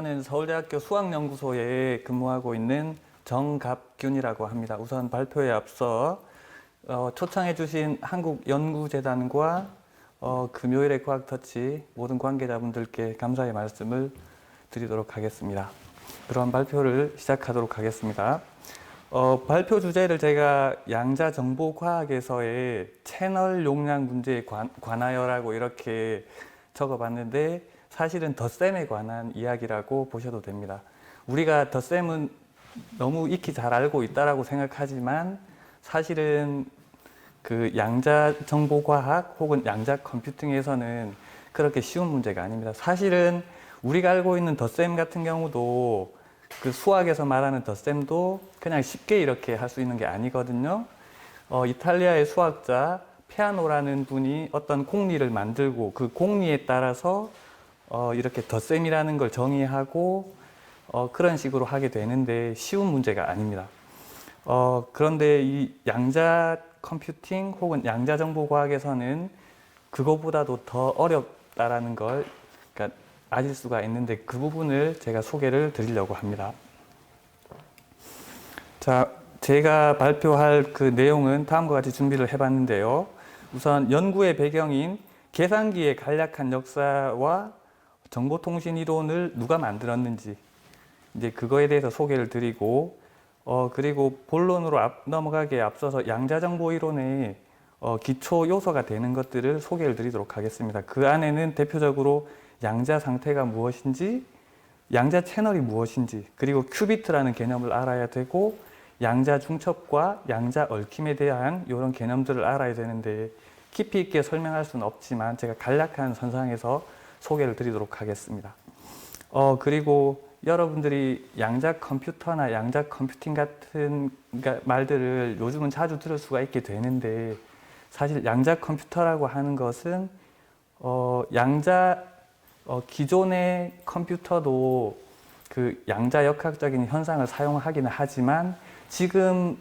저는 서울대학교 수학연구소에 근무하고 있는 정갑균이라고 합니다. 우선 발표에 앞서 초청해 주신 한국연구재단과 금요일의 과학터치 모든 관계자분들께 감사의 말씀을 드리도록 하겠습니다. 그럼 발표를 시작하도록 하겠습니다. 발표 주제를 제가 양자정보과학에서의 채널 용량 문제에 관하여라고 이렇게 적어봤는데 사실은 덧셈에 관한 이야기라고 보셔도 됩니다. 우리가 덧셈은 너무 익히 잘 알고 있다라고 생각하지만 사실은 그 양자정보과학 혹은 양자컴퓨팅에서는 그렇게 쉬운 문제가 아닙니다. 사실은 우리가 알고 있는 덧셈 같은 경우도 그 수학에서 말하는 덧셈도 그냥 쉽게 이렇게 할 수 있는 게 아니거든요. 이탈리아의 수학자 페아노라는 분이 어떤 공리를 만들고 그 공리에 따라서 이렇게 덧셈이라는 걸 정의하고 그런 식으로 하게 되는데 쉬운 문제가 아닙니다. 그런데 이 양자 컴퓨팅 혹은 양자 정보과학에서는 그거보다도 더 어렵다라는 걸 그러니까 아실 수가 있는데 그 부분을 제가 소개를 드리려고 합니다. 자, 제가 발표할 그 내용은 다음과 같이 준비를 해봤는데요. 우선 연구의 배경인 계산기의 간략한 역사와 정보통신 이론을 누가 만들었는지 이제 그거에 대해서 소개를 드리고 그리고 본론으로 넘어가기에 앞서서 양자정보 이론의 기초 요소가 되는 것들을 소개를 드리도록 하겠습니다. 그 안에는 대표적으로 양자 상태가 무엇인지, 양자 채널이 무엇인지, 그리고 큐비트라는 개념을 알아야 되고 양자 중첩과 양자 얽힘에 대한 이런 개념들을 알아야 되는데 깊이 있게 설명할 수는 없지만 제가 간략한 선상에서 소개를 드리도록 하겠습니다. 그리고 여러분들이 양자 컴퓨터나 양자 컴퓨팅 같은 말들을 요즘은 자주 들을 수가 있게 되는데 사실 양자 컴퓨터라고 하는 것은 기존의 컴퓨터도 그 양자 역학적인 현상을 사용하기는 하지만 지금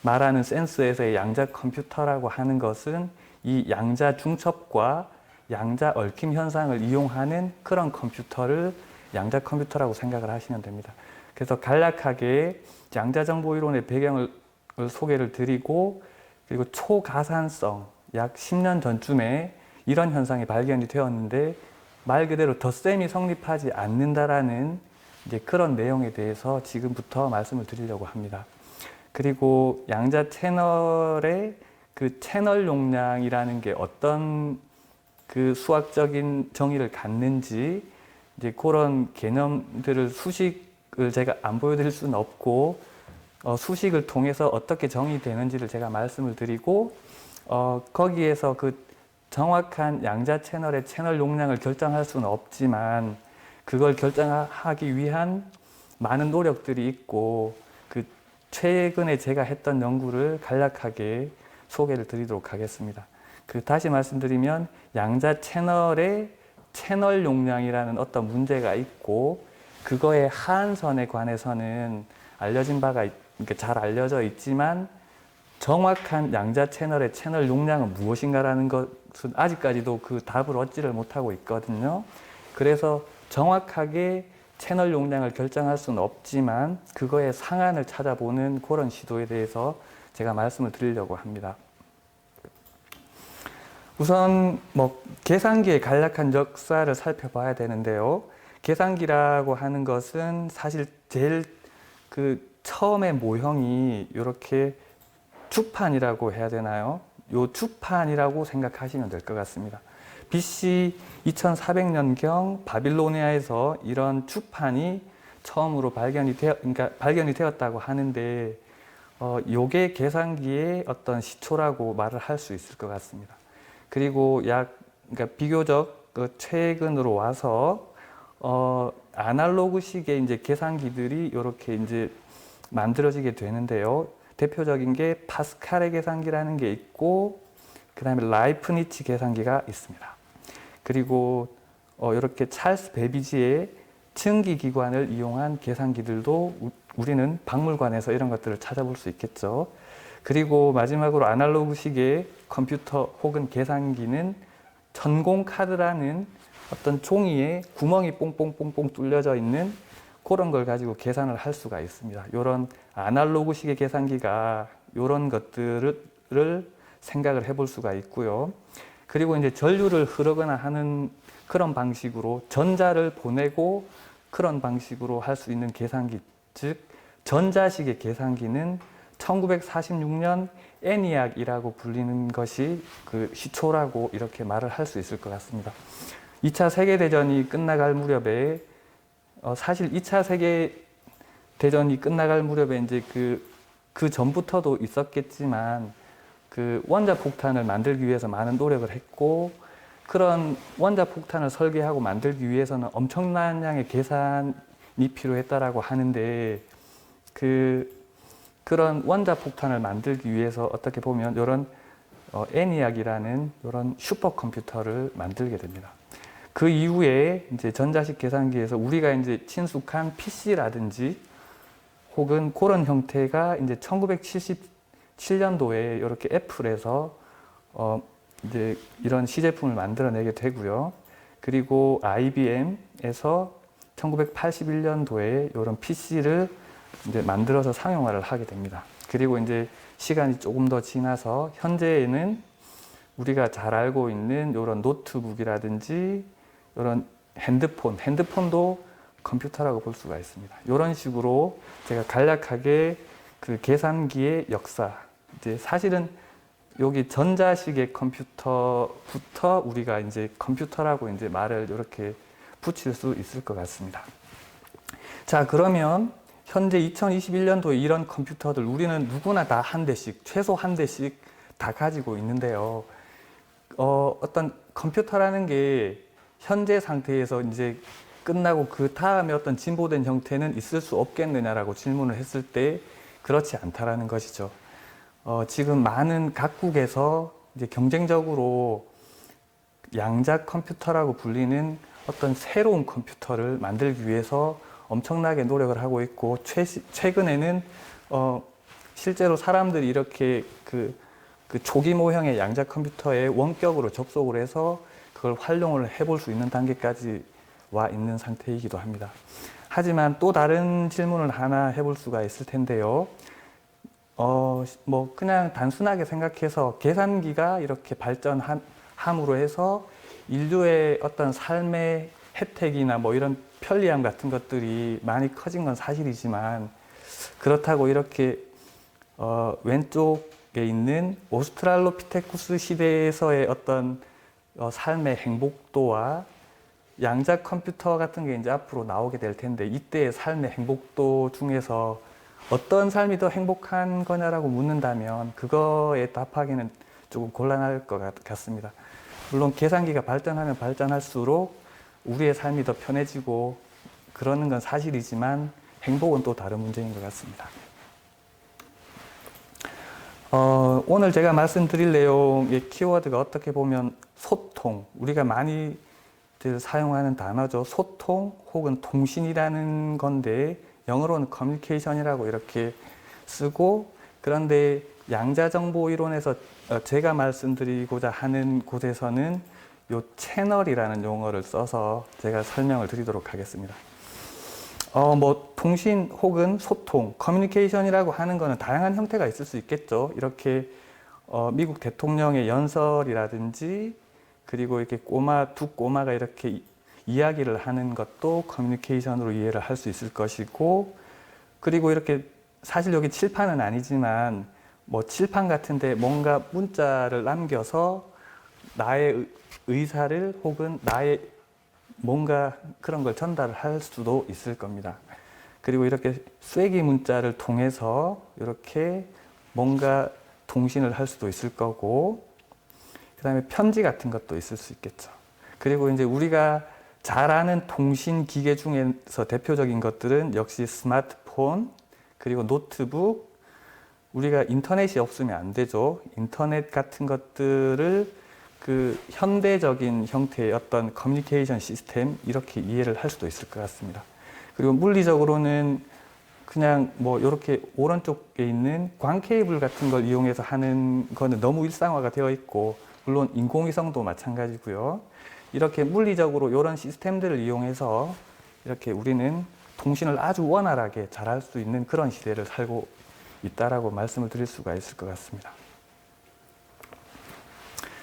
말하는 센스에서의 양자 컴퓨터라고 하는 것은 이 양자 중첩과 양자 얽힘 현상을 이용하는 그런 컴퓨터를 양자 컴퓨터라고 생각을 하시면 됩니다. 그래서 간략하게 양자정보이론의 배경을 소개를 드리고 그리고 초가산성 약 10년 전쯤에 이런 현상이 발견이 되었는데 말 그대로 덧셈이 성립하지 않는다라는 이제 그런 내용에 대해서 지금부터 말씀을 드리려고 합니다. 그리고 양자 채널의 그 채널 용량이라는 게 어떤 그 수학적인 정의를 갖는지 이제 그런 개념들을 수식을 제가 안 보여드릴 수는 없고 수식을 통해서 어떻게 정의되는지를 제가 말씀을 드리고 거기에서 그 정확한 양자 채널의 채널 용량을 결정할 수는 없지만 그걸 결정하기 위한 많은 노력들이 있고 그 최근에 제가 했던 연구를 간략하게 소개를 드리도록 하겠습니다. 다시 말씀드리면 양자 채널의 채널 용량이라는 어떤 문제가 있고 그거의 하한선에 관해서는 알려진 바가 잘 알려져 있지만 정확한 양자 채널의 채널 용량은 무엇인가라는 것은 아직까지도 그 답을 얻지를 못하고 있거든요. 그래서 정확하게 채널 용량을 결정할 수는 없지만 그거의 상한을 찾아보는 그런 시도에 대해서 제가 말씀을 드리려고 합니다. 우선 계산기의 간략한 역사를 살펴봐야 되는데요. 계산기라고 하는 것은 사실 제일 그 처음의 모형이 이렇게 주판이라고 해야 되나요? 요 주판이라고 생각하시면 될 것 같습니다. BC 2400년경 바빌로니아에서 이런 주판이 처음으로 발견이 되었다고 하는데 요게 계산기의 어떤 시초라고 말을 할 수 있을 것 같습니다. 그리고 그러니까 비교적 최근으로 와서 아날로그식의 이제 계산기들이 이렇게 이제 만들어지게 되는데요. 대표적인 게 파스칼의 계산기라는 게 있고, 그 다음에 라이프니츠 계산기가 있습니다. 그리고 이렇게 찰스 베비지의 증기기관을 이용한 계산기들도 우리는 박물관에서 이런 것들을 찾아볼 수 있겠죠. 그리고 마지막으로 아날로그식의 컴퓨터 혹은 계산기는 전공카드라는 어떤 종이에 구멍이 뽕뽕뽕뽕 뚫려져 있는 그런 걸 가지고 계산을 할 수가 있습니다. 이런 아날로그식의 계산기가 이런 것들을 생각을 해볼 수가 있고요. 그리고 이제 전류를 흐르거나 하는 그런 방식으로 전자를 보내고 그런 방식으로 할 수 있는 계산기, 즉 전자식의 계산기는 1946년 ENIAC이라고 불리는 것이 그 시초라고 이렇게 말을 할 수 있을 것 같습니다. 2차 세계대전이 끝나갈 무렵에 사실 2차 세계대전이 끝나갈 무렵에 이제 그 전부터도 있었겠지만 그 원자폭탄을 만들기 위해서 많은 노력을 했고 그런 원자폭탄을 설계하고 만들기 위해서는 엄청난 양의 계산이 필요했다라고 하는데 그런 원자폭탄을 만들기 위해서 어떻게 보면 이런 ENIAC이라는 이런 슈퍼컴퓨터를 만들게 됩니다. 그 이후에 이제 전자식 계산기에서 우리가 이제 친숙한 PC라든지 혹은 그런 형태가 이제 1977년도에 이렇게 애플에서 이제 이런 시제품을 만들어내게 되고요. 그리고 IBM에서 1981년도에 이런 PC를 이제 만들어서 상용화를 하게 됩니다. 그리고 이제 시간이 조금 더 지나서 현재에는 우리가 잘 알고 있는 이런 노트북이라든지 이런 핸드폰도 컴퓨터라고 볼 수가 있습니다. 이런 식으로 제가 간략하게 그 계산기의 역사, 이제 사실은 여기 전자식의 컴퓨터부터 우리가 이제 컴퓨터라고 이제 말을 이렇게 붙일 수 있을 것 같습니다. 자, 그러면 현재 2021년도에 이런 컴퓨터들 우리는 누구나 다 한 대씩, 최소 한 대씩 다 가지고 있는데요. 어떤 컴퓨터라는 게 현재 상태에서 이제 끝나고 그 다음에 어떤 진보된 형태는 있을 수 없겠느냐라고 질문을 했을 때 그렇지 않다라는 것이죠. 지금 많은 각국에서 이제 경쟁적으로 양자 컴퓨터라고 불리는 어떤 새로운 컴퓨터를 만들기 위해서 엄청나게 노력을 하고 있고 최근에는 실제로 사람들이 이렇게 그 초기 모형의 양자 컴퓨터에 원격으로 접속을 해서 그걸 활용을 해볼 수 있는 단계까지 와 있는 상태이기도 합니다. 하지만 또 다른 질문을 하나 해볼 수가 있을 텐데요. 뭐 그냥 단순하게 생각해서 계산기가 이렇게 발전함으로 해서 인류의 어떤 삶의 혜택이나 뭐 이런 편리함 같은 것들이 많이 커진 건 사실이지만 그렇다고 이렇게 왼쪽에 있는 오스트랄로피테쿠스 시대에서의 어떤 삶의 행복도와 양자 컴퓨터 같은 게 이제 앞으로 나오게 될 텐데 이때의 삶의 행복도 중에서 어떤 삶이 더 행복한 거냐라고 묻는다면 그거에 답하기는 조금 곤란할 것 같습니다. 물론 계산기가 발전하면 발전할수록 우리의 삶이 더 편해지고 그러는 건 사실이지만 행복은 또 다른 문제인 것 같습니다. 오늘 제가 말씀드릴 내용의 키워드가 어떻게 보면 소통, 우리가 많이 사용하는 단어죠. 소통 혹은 통신이라는 건데 영어로는 커뮤니케이션이라고 이렇게 쓰고 그런데 양자정보이론에서 제가 말씀드리고자 하는 곳에서는 요 채널이라는 용어를 써서 제가 설명을 드리도록 하겠습니다. 뭐 통신 혹은 소통, 커뮤니케이션이라고 하는 거는 다양한 형태가 있을 수 있겠죠. 이렇게 미국 대통령의 연설이라든지 그리고 이렇게 두 꼬마가 이렇게 이야기를 하는 것도 커뮤니케이션으로 이해를 할 수 있을 것이고 그리고 이렇게 사실 여기 칠판은 아니지만 뭐 칠판 같은데 뭔가 문자를 남겨서 나의 의사를 혹은 나의 뭔가 그런 걸 전달을 할 수도 있을 겁니다. 그리고 이렇게 쐐기 문자를 통해서 이렇게 뭔가 통신을 할 수도 있을 거고 그 다음에 편지 같은 것도 있을 수 있겠죠. 그리고 이제 우리가 잘 아는 통신 기계 중에서 대표적인 것들은 역시 스마트폰, 그리고 노트북, 우리가 인터넷이 없으면 안 되죠. 인터넷 같은 것들을 그 현대적인 형태의 어떤 커뮤니케이션 시스템 이렇게 이해를 할 수도 있을 것 같습니다. 그리고 물리적으로는 그냥 뭐 이렇게 오른쪽에 있는 광 케이블 같은 걸 이용해서 하는 거는 너무 일상화가 되어 있고 물론 인공위성도 마찬가지고요. 이렇게 물리적으로 이런 시스템들을 이용해서 이렇게 우리는 통신을 아주 원활하게 잘할 수 있는 그런 시대를 살고 있다라고 말씀을 드릴 수가 있을 것 같습니다.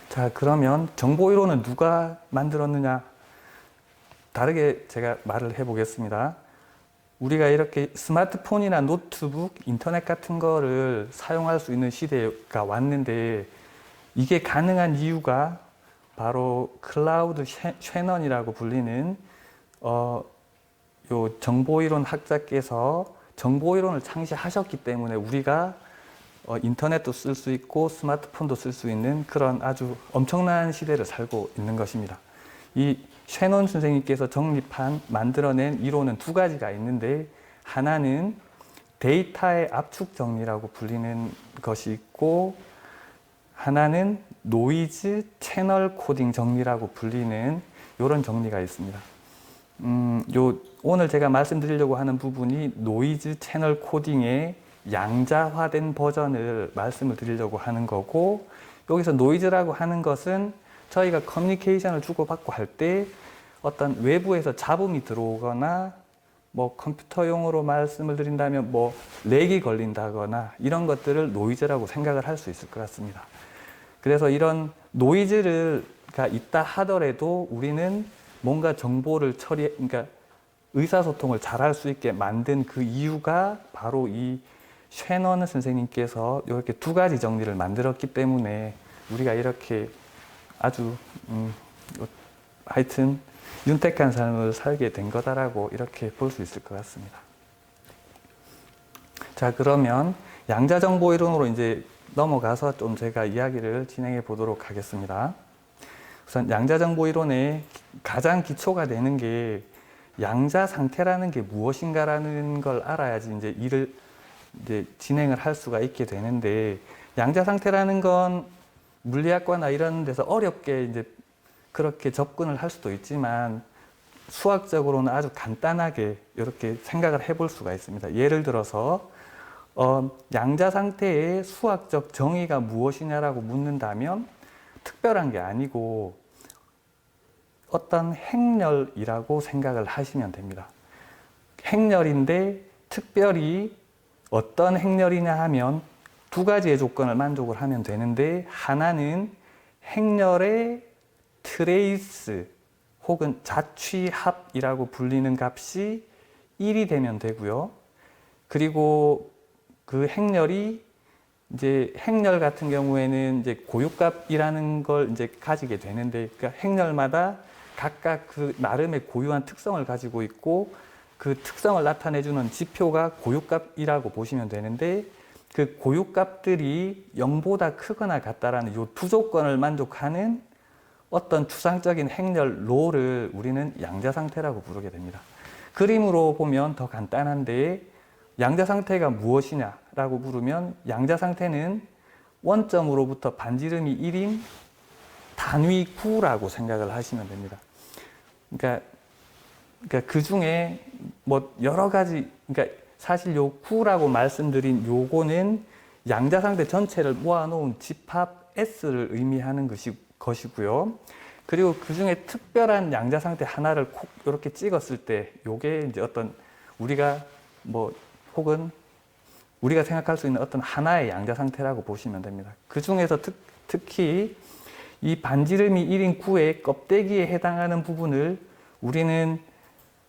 자, 그러면 정보이론은 누가 만들었느냐? 다르게 제가 말을 해보겠습니다. 우리가 이렇게 스마트폰이나 노트북, 인터넷 같은 거를 사용할 수 있는 시대가 왔는데 이게 가능한 이유가 바로 클라우드 셰넌이라고 불리는 요 정보이론 학자께서 정보이론을 창시하셨기 때문에 우리가 인터넷도 쓸 수 있고 스마트폰도 쓸 수 있는 그런 아주 엄청난 시대를 살고 있는 것입니다. 이 셰넌 선생님께서 만들어낸 이론은 두 가지가 있는데 하나는 데이터의 압축 정리라고 불리는 것이 있고 하나는 노이즈 채널 코딩 정리라고 불리는 이런 정리가 있습니다. 오늘 제가 말씀드리려고 하는 부분이 노이즈 채널 코딩의 양자화된 버전을 말씀을 드리려고 하는 거고, 여기서 노이즈라고 하는 것은 저희가 커뮤니케이션을 주고받고 할 때 어떤 외부에서 잡음이 들어오거나 뭐 컴퓨터용어로 말씀을 드린다면 뭐 렉이 걸린다거나 이런 것들을 노이즈라고 생각을 할 수 있을 것 같습니다. 그래서 이런 노이즈가 있다 하더라도 우리는 뭔가 정보를 그러니까 의사소통을 잘할 수 있게 만든 그 이유가 바로 이 셰넌 선생님께서 이렇게 두 가지 정리를 만들었기 때문에 우리가 이렇게 아주 하여튼 윤택한 삶을 살게 된 거다라고 이렇게 볼 수 있을 것 같습니다. 자, 그러면 양자정보이론으로 이제 넘어가서 좀 제가 이야기를 진행해 보도록 하겠습니다. 우선 양자정보이론의 가장 기초가 되는 게 양자 상태라는 게 무엇인가라는 걸 알아야지 이제 일을 이제 진행을 할 수가 있게 되는데, 양자 상태라는 건 물리학과나 이런 데서 어렵게 이제 그렇게 접근을 할 수도 있지만 수학적으로는 아주 간단하게 이렇게 생각을 해볼 수가 있습니다. 예를 들어서 양자 상태의 수학적 정의가 무엇이냐라고 묻는다면 특별한 게 아니고 어떤 행렬이라고 생각을 하시면 됩니다. 행렬인데 특별히 어떤 행렬이냐 하면 두 가지의 조건을 만족을 하면 되는데, 하나는 행렬의 트레이스 혹은 자취합이라고 불리는 값이 1이 되면 되고요. 그리고 그 행렬이 이제 행렬 같은 경우에는 이제 고유값이라는 걸 이제 가지게 되는데, 그러니까 행렬마다 각각 그 나름의 고유한 특성을 가지고 있고 그 특성을 나타내주는 지표가 고유값이라고 보시면 되는데, 그 고유값들이 0보다 크거나 같다라는 이 두 조건을 만족하는 어떤 추상적인 행렬 로를 우리는 양자 상태라고 부르게 됩니다. 그림으로 보면 더 간단한데 양자 상태가 무엇이냐라고 물으면 양자 상태는 원점으로부터 반지름이 1인 단위 구라고 생각을 하시면 됩니다. 그러니까 그 중에 뭐 여러 가지, 그러니까 사실 요 구라고 말씀드린 요거는 양자 상태 전체를 모아놓은 집합 S를 의미하는 것이고요. 그리고 그 중에 특별한 양자 상태 하나를 콕 이렇게 찍었을 때 요게 이제 어떤 우리가 뭐 혹은 우리가 생각할 수 있는 어떤 하나의 양자 상태라고 보시면 됩니다. 그 중에서 특히 이 반지름이 1인 구의 껍데기에 해당하는 부분을 우리는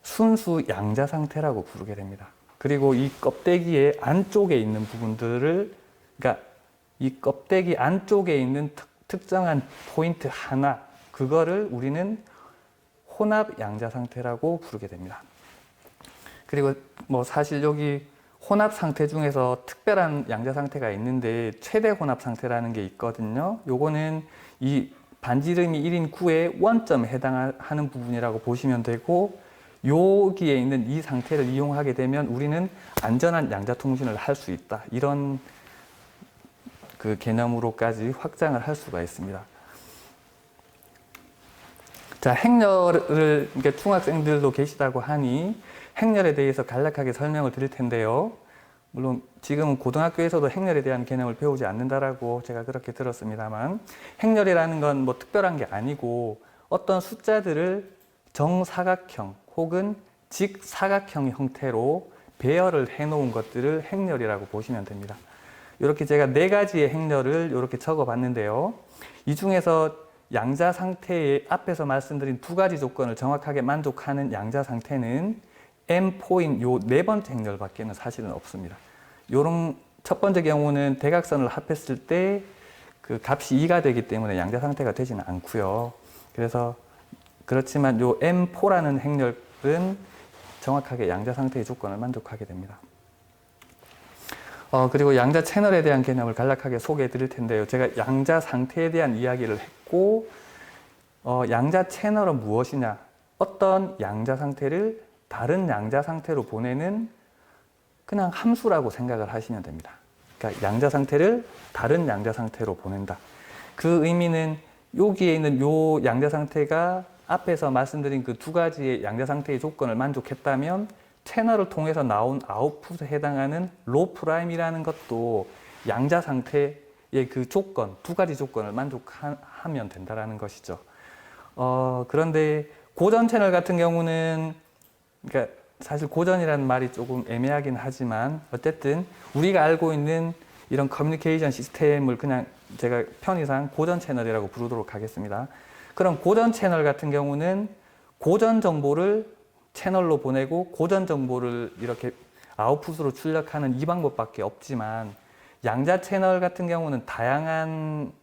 순수 양자 상태라고 부르게 됩니다. 그리고 이 껍데기의 안쪽에 있는 부분들을, 그러니까 이 껍데기 안쪽에 있는 특정한 포인트 하나, 그거를 우리는 혼합 양자 상태라고 부르게 됩니다. 그리고 뭐 사실 여기 혼합 상태 중에서 특별한 양자 상태가 있는데 최대 혼합 상태라는 게 있거든요. 요거는 이 반지름이 1인 9의 원점에 해당하는 부분이라고 보시면 되고, 여기에 있는 이 상태를 이용하게 되면 우리는 안전한 양자 통신을 할 수 있다. 이런 그 개념으로까지 확장을 할 수가 있습니다. 자, 행렬을, 그러니까 중학생들도 계시다고 하니 행렬에 대해서 간략하게 설명을 드릴 텐데요. 물론 지금은 고등학교에서도 행렬에 대한 개념을 배우지 않는다라고 제가 그렇게 들었습니다만, 행렬이라는 건 뭐 특별한 게 아니고 어떤 숫자들을 정사각형 혹은 직사각형 형태로 배열을 해 놓은 것들을 행렬이라고 보시면 됩니다. 이렇게 제가 4가지의 행렬을 이렇게 적어 봤는데요. 이 중에서 양자 상태의 앞에서 말씀드린 2가지 조건을 정확하게 만족하는 양자 상태는 M4인 요 4번째 행렬밖에는 사실은 없습니다. 요런 첫 번째 경우는 대각선을 합했을 때 그 값이 2가 되기 때문에 양자 상태가 되지는 않고요. 그래서 그렇지만 요 M4라는 행렬은 정확하게 양자 상태의 조건을 만족하게 됩니다. 그리고 양자 채널에 대한 개념을 간략하게 소개해 드릴 텐데요. 제가 양자 상태에 대한 이야기를 했고, 양자 채널은 무엇이냐? 어떤 양자 상태를 다른 양자 상태로 보내는 그냥 함수라고 생각을 하시면 됩니다. 그러니까 양자 상태를 다른 양자 상태로 보낸다. 그 의미는 여기에 있는 요 양자 상태가 앞에서 말씀드린 그 2가지의 양자 상태의 조건을 만족했다면 채널을 통해서 나온 아웃풋에 해당하는 로 프라임이라는 것도 양자 상태의 그 조건, 2가지 조건을 만족하면 된다는 것이죠. 그런데 고전 채널 같은 경우는, 그러니까 사실 고전이라는 말이 조금 애매하긴 하지만 어쨌든 우리가 알고 있는 이런 커뮤니케이션 시스템을 그냥 제가 편의상 고전 채널이라고 부르도록 하겠습니다. 그럼 고전 채널 같은 경우는 고전 정보를 채널로 보내고 고전 정보를 이렇게 아웃풋으로 출력하는 이 방법밖에 없지만 양자 채널 같은 경우는 다양한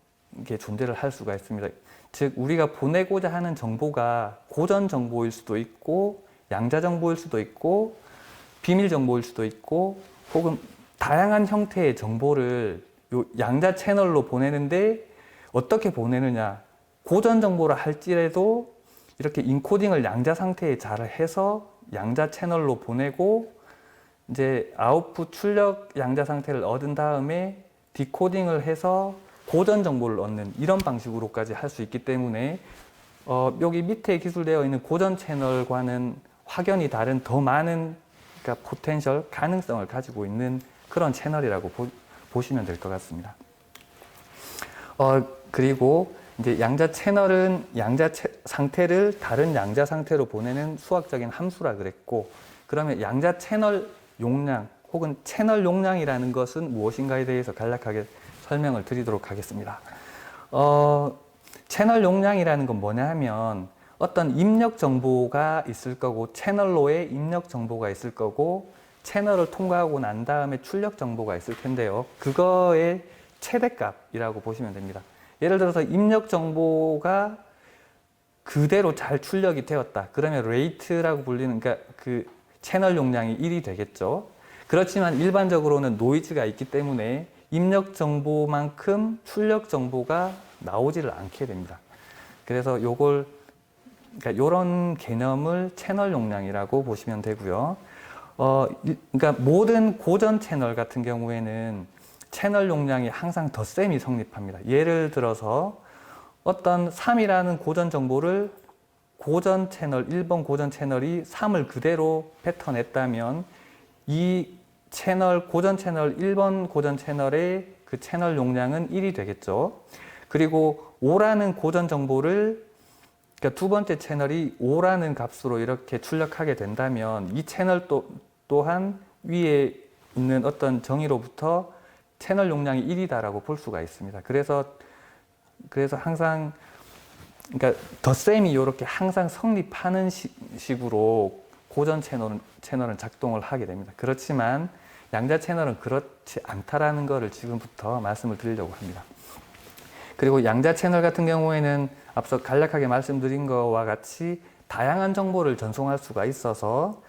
게 존재를 할 수가 있습니다. 즉 우리가 보내고자 하는 정보가 고전 정보일 수도 있고 양자 정보일 수도 있고 비밀 정보일 수도 있고 혹은 다양한 형태의 정보를 요 양자 채널로 보내는데 어떻게 보내느냐, 고전 정보라 할지라도 이렇게 인코딩을 양자 상태에 잘 해서 양자 채널로 보내고 이제 아웃풋 출력 양자 상태를 얻은 다음에 디코딩을 해서 고전 정보를 얻는 이런 방식으로까지 할 수 있기 때문에 여기 밑에 기술되어 있는 고전 채널과는 확연히 다른 더 많은 그러니까 포텐셜, 가능성을 가지고 있는 그런 채널이라고 보시면 될 것 같습니다. 그리고 이제 양자 채널은 양자 상태를 다른 양자 상태로 보내는 수학적인 함수라 그랬고, 그러면 양자 채널 용량 혹은 채널 용량이라는 것은 무엇인가에 대해서 간략하게 설명을 드리도록 하겠습니다. 채널 용량이라는 건 뭐냐 하면 어떤 입력 정보가 있을 거고 채널로의 입력 정보가 있을 거고 채널을 통과하고 난 다음에 출력 정보가 있을 텐데요. 그거의 최대값이라고 보시면 됩니다. 예를 들어서 입력 정보가 그대로 잘 출력이 되었다. 그러면 레이트라고 불리는 그러니까 그 채널 용량이 1이 되겠죠. 그렇지만 일반적으로는 노이즈가 있기 때문에 입력 정보만큼 출력 정보가 나오지를 않게 됩니다. 그래서 그러니까 이런 개념을 채널 용량이라고 보시면 되고요. 그러니까 모든 고전 채널 같은 경우에는 채널 용량이 항상 덧셈이 성립합니다. 예를 들어서 어떤 3이라는 고전 정보를 고전 채널, 1번 고전 채널이 3을 그대로 뱉어냈다면 이 채널, 고전 채널, 1번 고전 채널의 그 채널 용량은 1이 되겠죠. 그리고 5라는 고전 정보를 그러니까 2번째 채널이 5라는 값으로 이렇게 출력하게 된다면 이 채널 또한 위에 있는 어떤 정의로부터 채널 용량이 1이다라고 볼 수가 있습니다. 그래서 항상 그러니까 덧셈이 이렇게 항상 성립하는 식으로 고전 채널은 작동을 하게 됩니다. 그렇지만 양자 채널은 그렇지 않다라는 것을 지금부터 말씀을 드리려고 합니다. 그리고 양자 채널 같은 경우에는 앞서 간략하게 말씀드린 것과 같이 다양한 정보를 전송할 수가 있어서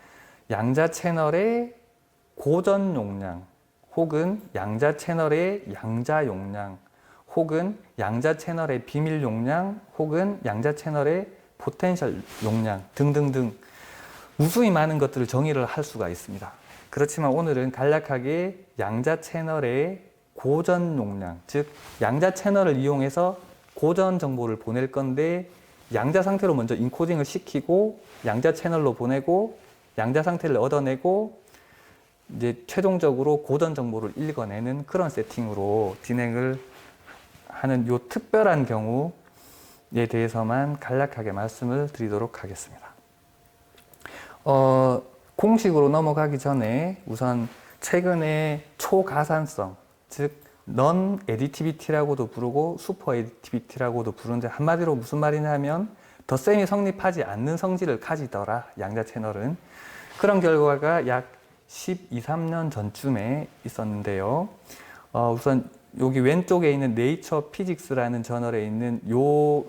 양자 채널의 고전 용량 혹은 양자 채널의 양자 용량 혹은 양자 채널의 비밀 용량 혹은 양자 채널의 포텐셜 용량 등등등 무수히 많은 것들을 정의를 할 수가 있습니다. 그렇지만 오늘은 간략하게 양자 채널의 고전 용량, 즉 양자 채널을 이용해서 고전 정보를 보낼 건데 양자 상태로 먼저 인코딩을 시키고 양자 채널로 보내고 양자 상태를 얻어내고 이제 최종적으로 고전 정보를 읽어내는 그런 세팅으로 진행을 하는 요 특별한 경우, 대해서만 간략하게 말씀을 드리도록 하겠습니다. 공식으로 넘어가기 전에 우선 최근에 초가산성, 즉 non-addivity라고도 부르고 super-addivity라고도 부르는데 한마디로 무슨 말이냐면 덧셈이 성립하지 않는 성질을 가지더라, 양자 채널은. 그런 결과가 약 12, 13년 전쯤에 있었는데요. 우선 여기 왼쪽에 있는 네이처 피직스라는 저널에 있는 요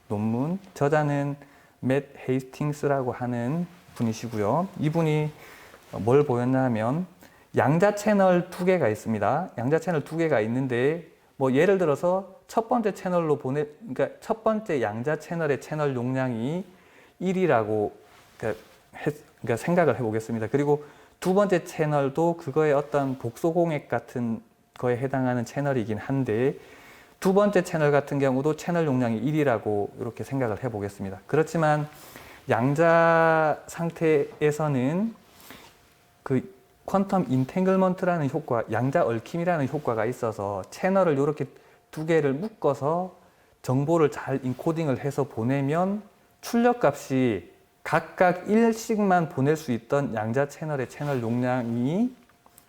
논문, 저자는 맷 헤이스팅스라고 하는 분이시고요. 이분이 뭘 보였냐면 양자 채널 두 개가 있습니다. 양자 채널 두 개가 있는데 뭐 예를 들어서 첫 번째 채널로 그러니까 첫 번째 양자 채널의 채널 용량이 1이라고 그러니까 생각을 해보겠습니다. 그리고 두 번째 채널도 그거의 어떤 복소공액 같은 거에 해당하는 채널이긴 한데 두 번째 채널 같은 경우도 채널 용량이 1이라고 이렇게 생각을 해보겠습니다. 그렇지만 양자 상태에서는 그 퀀텀 인탱글먼트라는 효과, 양자 얽힘이라는 효과가 있어서 채널을 이렇게 두 개를 묶어서 정보를 잘 인코딩을 해서 보내면 출력값이 각각 1씩만 보낼 수 있던 양자 채널의 채널 용량이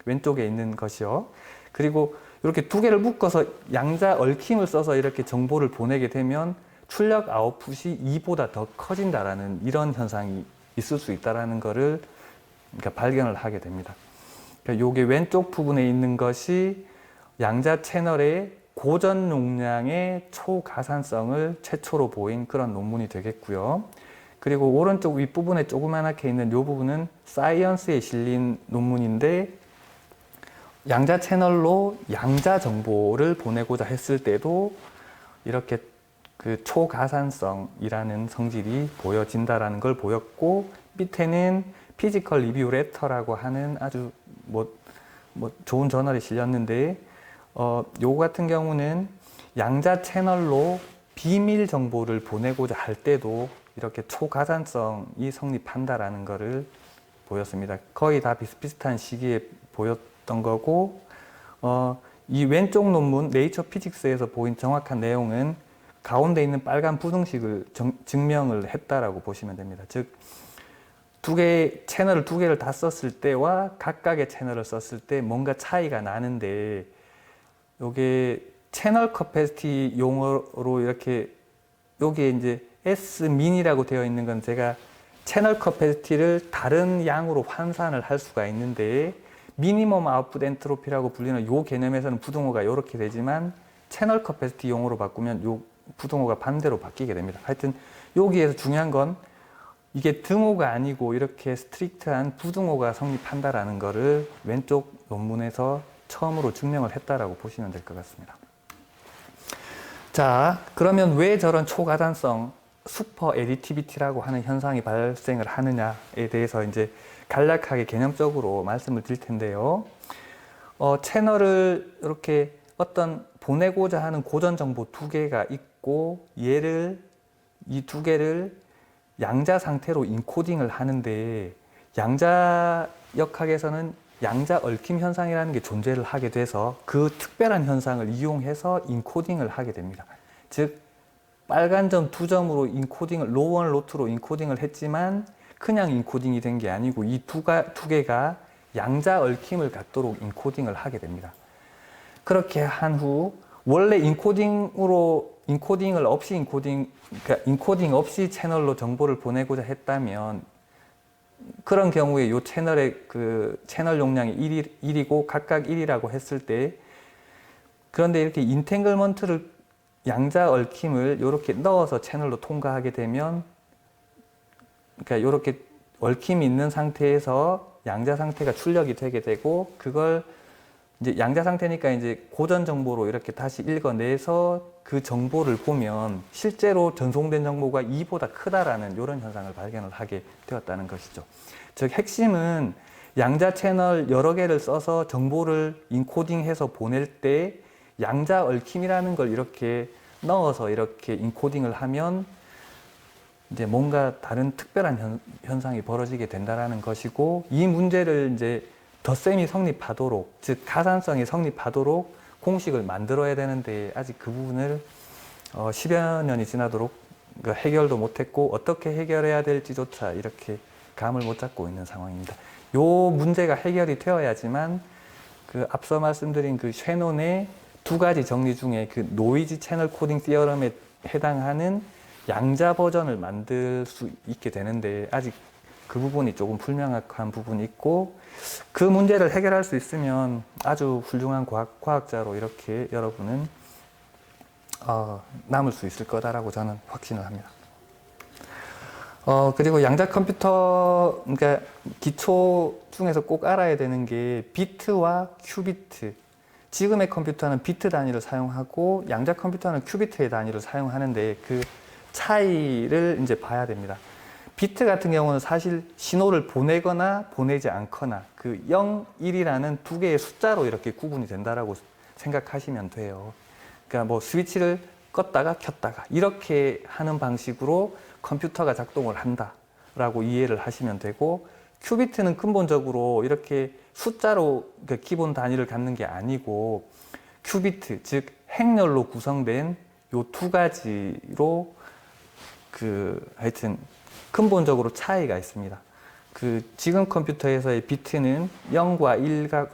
왼쪽에 있는 것이요. 그리고 이렇게 두 개를 묶어서 양자 얽힘을 써서 이렇게 정보를 보내게 되면 출력 아웃풋이 2보다 더 커진다라는 이런 현상이 있을 수 있다라는 것을 그러니까 발견을 하게 됩니다. 그러니까 요게 왼쪽 부분에 있는 것이 양자 채널의 고전 용량의 초가산성을 최초로 보인 그런 논문이 되겠고요. 그리고 오른쪽 윗부분에 조그맣게 있는 이 부분은 사이언스에 실린 논문인데 양자 채널로 양자 정보를 보내고자 했을 때도 이렇게 그 초가산성이라는 성질이 보여진다라는 걸 보였고 밑에는 피지컬 리뷰 레터라고 하는 아주 뭐 좋은 저널에 실렸는데 요거 같은 경우는 양자 채널로 비밀 정보를 보내고자 할 때도 이렇게 초가산성이 성립한다라는 것을 보였습니다. 거의 다 비슷비슷한 시기에 보였던 거고 이 왼쪽 논문 네이처 피직스에서 보인 정확한 내용은 가운데 있는 빨간 부등식을 증명을 했다라고 보시면 됩니다. 즉 채널을 두 개를 다 썼을 때와 각각의 채널을 썼을 때 뭔가 차이가 나는데 요게 채널 커패시티 용어로 이렇게 여기에 이제 S민이라고 되어 있는 건 제가 채널 커패시티를 다른 양으로 환산을 할 수가 있는데 미니멈 아웃풋 엔트로피라고 불리는 요 개념에서는 부등호가 이렇게 되지만 채널 커패시티 용어로 바꾸면 요 부등호가 반대로 바뀌게 됩니다. 하여튼 여기에서 중요한 건 이게 등호가 아니고 이렇게 스트릭트한 부등호가 성립한다라는 것을 왼쪽 논문에서 처음으로 증명을 했다라고 보시면 될 것 같습니다. 자, 그러면 왜 저런 초가산성, 슈퍼 에디티비티라고 하는 현상이 발생을 하느냐에 대해서 이제 간략하게 개념적으로 말씀을 드릴 텐데요. 채널을 이렇게 어떤 보내고자 하는 고전 정보 두 개가 있고 이 두 개를 양자 상태로 인코딩을 하는데 양자 역학에서는 양자 얽힘 현상이라는 게 존재를 하게 돼서 그 특별한 현상을 이용해서 인코딩을 하게 됩니다. 즉 빨간 점 두 점으로 인코딩을 로원 로트로 인코딩을 했지만 그냥 인코딩이 된 게 아니고 이 두 개가 양자 얽힘을 갖도록 인코딩을 하게 됩니다. 그렇게 한 후 원래 인코딩을 없이 그러니까 인코딩 없이 채널로 정보를 보내고자 했다면 그런 경우에 이 채널의 그 채널 용량이 1이고 각각 1이라고 했을 때 그런데 이렇게 인탱글먼트를 양자 얽힘을 이렇게 넣어서 채널로 통과하게 되면 그러니까 이렇게 얽힘이 있는 상태에서 양자 상태가 출력이 되게 되고 그걸 이제 양자 상태니까 이제 고전 정보로 이렇게 다시 읽어내서 그 정보를 보면 실제로 전송된 정보가 2보다 크다라는 이런 현상을 발견을 하게 되었다는 것이죠. 즉 핵심은 양자 채널 여러 개를 써서 정보를 인코딩해서 보낼 때 양자 얽힘이라는 걸 이렇게 넣어서 이렇게 인코딩을 하면 이제 뭔가 다른 특별한 현상이 벌어지게 된다라는 것이고 이 문제를 이제 덧셈이 성립하도록 즉 가산성이 성립하도록 공식을 만들어야 되는데 아직 그 부분을 10여 년이 지나도록 그 해결도 못했고 어떻게 해결해야 될지조차 이렇게 감을 못 잡고 있는 상황입니다. 요 문제가 해결이 되어야지만 그 앞서 말씀드린 그 쉐논의 두 가지 정리 중에 그 노이즈 채널 코딩 시어럼에 해당하는 양자 버전을 만들 수 있게 되는데 아직 그 부분이 조금 불명확한 부분이 있고 그 문제를 해결할 수 있으면 아주 훌륭한 과학자로 이렇게 여러분은 남을 수 있을 거다라고 저는 확신을 합니다. 그리고 양자 컴퓨터, 그러니까 기초 중에서 꼭 알아야 되는 게 비트와 큐비트. 지금의 컴퓨터는 비트 단위를 사용하고 양자 컴퓨터는 큐비트의 단위를 사용하는데 그 차이를 이제 봐야 됩니다. 비트 같은 경우는 사실 신호를 보내거나 보내지 않거나 그 0, 1이라는 두 개의 숫자로 이렇게 구분이 된다라고 생각하시면 돼요. 그러니까 뭐 스위치를 껐다가 켰다가 이렇게 하는 방식으로 컴퓨터가 작동을 한다라고 이해를 하시면 되고 큐비트는 근본적으로 이렇게 숫자로 그 기본 단위를 갖는 게 아니고 큐비트, 즉 행렬로 구성된 요 두 가지로 하여튼 근본적으로 차이가 있습니다. 지금 컴퓨터에서의 비트는 0과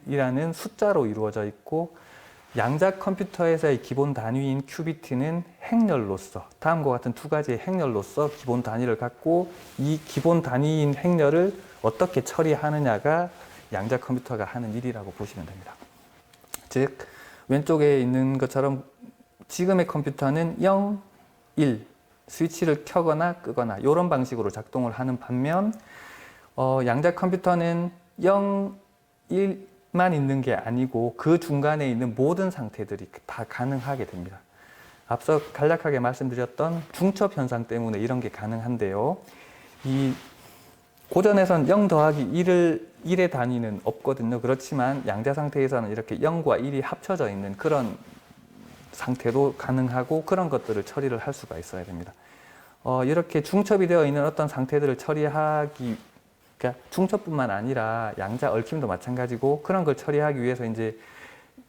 1이라는 숫자로 이루어져 있고 양자 컴퓨터에서의 기본 단위인 큐비트는 행렬로서 다음과 같은 두 가지의 행렬로서 기본 단위를 갖고 이 기본 단위인 행렬을 어떻게 처리하느냐가 양자 컴퓨터가 하는 일이라고 보시면 됩니다. 즉 왼쪽에 있는 것처럼 지금의 컴퓨터는 0, 1 스위치를 켜거나 끄거나 이런 방식으로 작동을 하는 반면 양자 컴퓨터는 0, 1만 있는 게 아니고 그 중간에 있는 모든 상태들이 다 가능하게 됩니다. 앞서 간략하게 말씀드렸던 중첩 현상 때문에 이런 게 가능한데요. 이 고전에선 0 더하기 1의 단위는 없거든요. 그렇지만 양자 상태에서는 이렇게 0과 1이 합쳐져 있는 그런 상태도 가능하고 그런 것들을 처리를 할 수가 있어야 됩니다. 이렇게 중첩이 되어 있는 어떤 상태들을 처리하기, 그러니까 중첩뿐만 아니라 양자 얽힘도 마찬가지고 그런 걸 처리하기 위해서 이제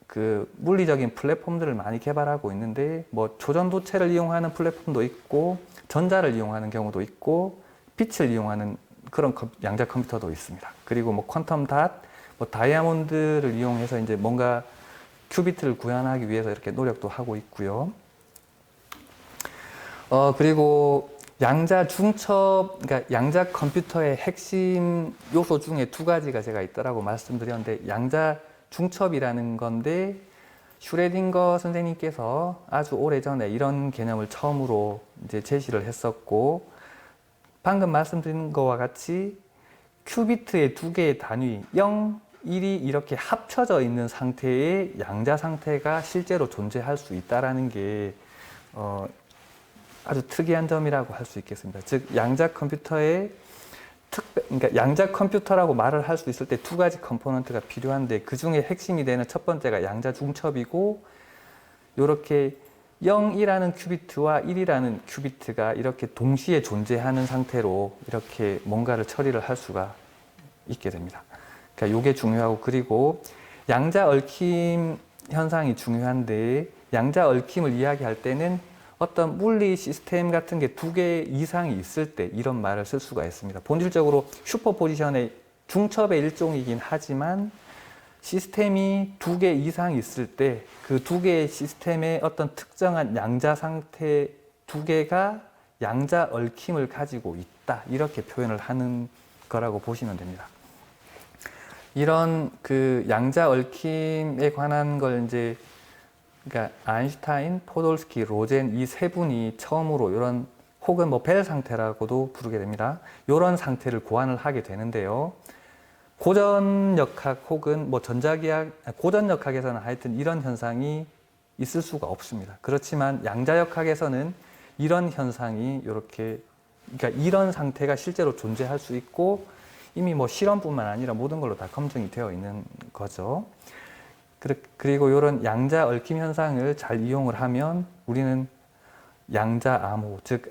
그 물리적인 플랫폼들을 많이 개발하고 있는데 뭐 조전도체를 이용하는 플랫폼도 있고 전자를 이용하는 경우도 있고 빛을 이용하는 그런 양자 컴퓨터도 있습니다. 그리고 뭐 퀀텀 닷, 뭐 다이아몬드를 이용해서 이제 뭔가 큐비트를 구현하기 위해서 이렇게 노력도 하고 있고요. 그리고 양자 중첩, 그러니까 양자 컴퓨터의 핵심 요소 중에 두 가지가 제가 있다라고 말씀드렸는데 양자 중첩이라는 건데 슈레딩거 선생님께서 아주 오래전에 이런 개념을 처음으로 이제 제시를 했었고 방금 말씀드린 것과 같이 큐비트의 두 개의 단위 0, 1이 이렇게 합쳐져 있는 상태의 양자 상태가 실제로 존재할 수 있다는 게 아주 특이한 점이라고 할 수 있겠습니다. 즉 양자 컴퓨터의 그러니까 양자 컴퓨터라고 말을 할 수 있을 때 두 가지 컴포넌트가 필요한데 그 중에 핵심이 되는 첫 번째가 양자 중첩이고 이렇게 0이라는 큐비트와 1이라는 큐비트가 이렇게 동시에 존재하는 상태로 이렇게 뭔가를 처리를 할 수가 있게 됩니다. 그러니까 이게 중요하고 그리고 양자 얽힘 현상이 중요한데 양자 얽힘을 이야기할 때는 어떤 물리 시스템 같은 게 두 개 이상이 있을 때 이런 말을 쓸 수가 있습니다. 본질적으로 슈퍼포지션의 중첩의 일종이긴 하지만 시스템이 두 개 이상 있을 때 그 두 개의 시스템의 어떤 특정한 양자 상태 두 개가 양자 얽힘을 가지고 있다 이렇게 표현을 하는 거라고 보시면 됩니다. 이런 그 양자 얽힘에 관한 걸 이제 그러니까 아인슈타인, 포돌스키, 로젠 이 세 분이 처음으로 이런 혹은 뭐 벨 상태라고도 부르게 됩니다. 이런 상태를 고안을 하게 되는데요. 고전역학 혹은 뭐 전자기학, 고전역학에서는 하여튼 이런 현상이 있을 수가 없습니다. 그렇지만 양자역학에서는 이런 현상이 이렇게 그러니까 이런 상태가 실제로 존재할 수 있고 이미 뭐 실험뿐만 아니라 모든 걸로 다 검증이 되어 있는 거죠. 그리고 이런 양자 얽힘 현상을 잘 이용을 하면 우리는 양자 암호, 즉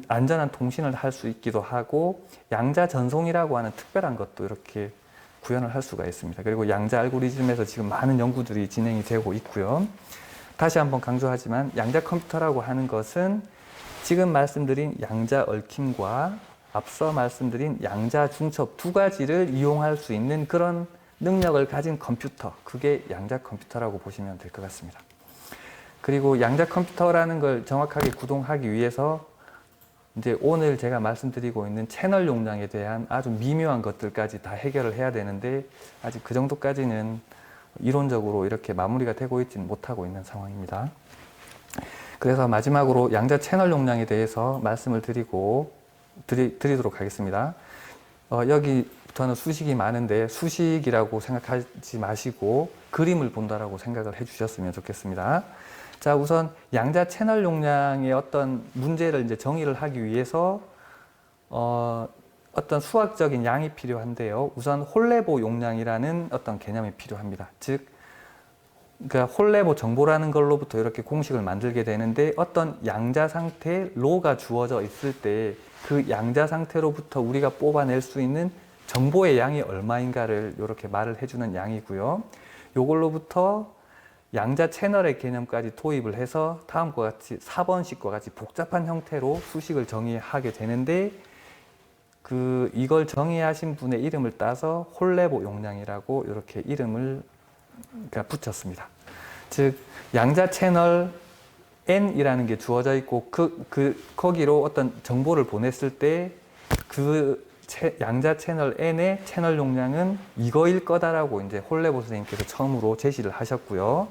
안전한 통신을 할 수 있기도 하고 양자 전송이라고 하는 특별한 것도 이렇게 구현을 할 수가 있습니다. 그리고 양자 알고리즘에서 지금 많은 연구들이 진행이 되고 있고요. 다시 한번 강조하지만 양자 컴퓨터라고 하는 것은 지금 말씀드린 양자 얽힘과 앞서 말씀드린 양자 중첩 두 가지를 이용할 수 있는 그런 능력을 가진 컴퓨터, 그게 양자 컴퓨터라고 보시면 될 것 같습니다. 그리고 양자 컴퓨터라는 걸 정확하게 구동하기 위해서 이제 오늘 제가 말씀드리고 있는 채널 용량에 대한 아주 미묘한 것들까지 다 해결을 해야 되는데 아직 그 정도까지는 이론적으로 이렇게 마무리가 되고 있지는 못하고 있는 상황입니다. 그래서 마지막으로 양자 채널 용량에 대해서 말씀을 드리도록 하겠습니다. 여기부터는 수식이 많은데 수식이라고 생각하지 마시고 그림을 본다라고 생각을 해주셨으면 좋겠습니다. 자, 우선 양자 채널 용량의 어떤 문제를 이제 정의를 하기 위해서 어떤 수학적인 양이 필요한데요. 우선 홀레보 용량이라는 어떤 개념이 필요합니다. 즉, 그러니까 홀레보 정보라는 걸로부터 이렇게 공식을 만들게 되는데 어떤 양자 상태 로가 주어져 있을 때 그 양자 상태로부터 우리가 뽑아낼 수 있는 정보의 양이 얼마인가를 이렇게 말을 해주는 양이고요. 요걸로부터 양자 채널의 개념까지 도입을 해서 다음과 같이 4번식과 같이 복잡한 형태로 수식을 정의하게 되는데 이걸 정의하신 분의 이름을 따서 홀레보 용량이라고 이렇게 이름을 붙였습니다. 즉 양자 채널 n이라는 게 주어져 있고 거기로 어떤 정보를 보냈을 때 그 양자 채널 n의 채널 용량은 이거일 거다라고 이제 홀레보 선생님께서 처음으로 제시를 하셨고요.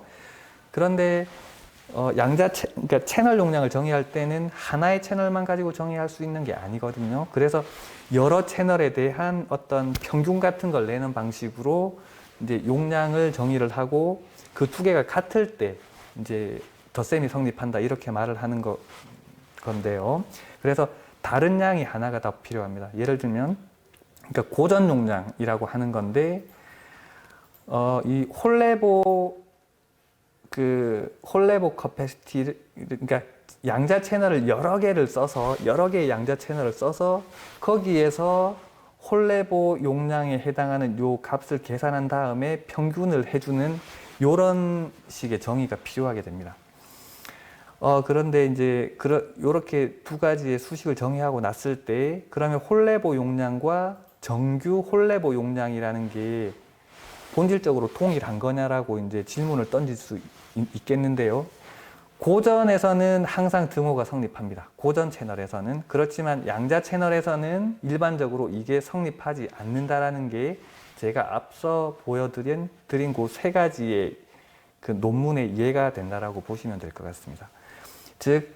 그런데 그러니까 채널 용량을 정의할 때는 하나의 채널만 가지고 정의할 수 있는 게 아니거든요. 그래서 여러 채널에 대한 어떤 평균 같은 걸 내는 방식으로 이제 용량을 정의를 하고 그 두 개가 같을 때 이제 덧셈이 성립한다 이렇게 말을 하는 건데요. 그래서 다른 양이 하나가 더 필요합니다. 예를 들면 그러니까 고전 용량이라고 하는 건데 이 홀레보 커패시티 그러니까 양자 채널을 여러 개의 양자 채널을 써서 거기에서 홀레보 용량에 해당하는 요 값을 계산한 다음에 평균을 해주는 요런 식의 정의가 필요하게 됩니다. 그런데 이제 요렇게 두 가지의 수식을 정의하고 났을 때 그러면 홀레보 용량과 정규 홀레보 용량이라는 게 본질적으로 동일한 거냐라고 이제 질문을 던질 수 있겠는데요. 고전에서는 항상 등호가 성립합니다. 고전 채널에서는. 그렇지만 양자 채널에서는 일반적으로 이게 성립하지 않는다라는 게 제가 앞서 보여드린 그 세 가지의 그 논문의 이해가 된다라고 보시면 될 것 같습니다. 즉,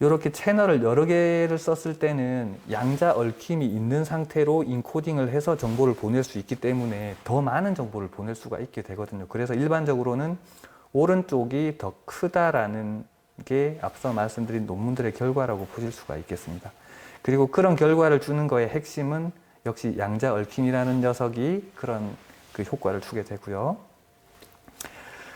이렇게 채널을 여러 개를 썼을 때는 양자 얽힘이 있는 상태로 인코딩을 해서 정보를 보낼 수 있기 때문에 더 많은 정보를 보낼 수가 있게 되거든요. 그래서 일반적으로는 오른쪽이 더 크다라는 게 앞서 말씀드린 논문들의 결과라고 보실 수가 있겠습니다. 그리고 그런 결과를 주는 거의 핵심은 역시 양자 얽힘이라는 녀석이 그런 그 효과를 주게 되고요.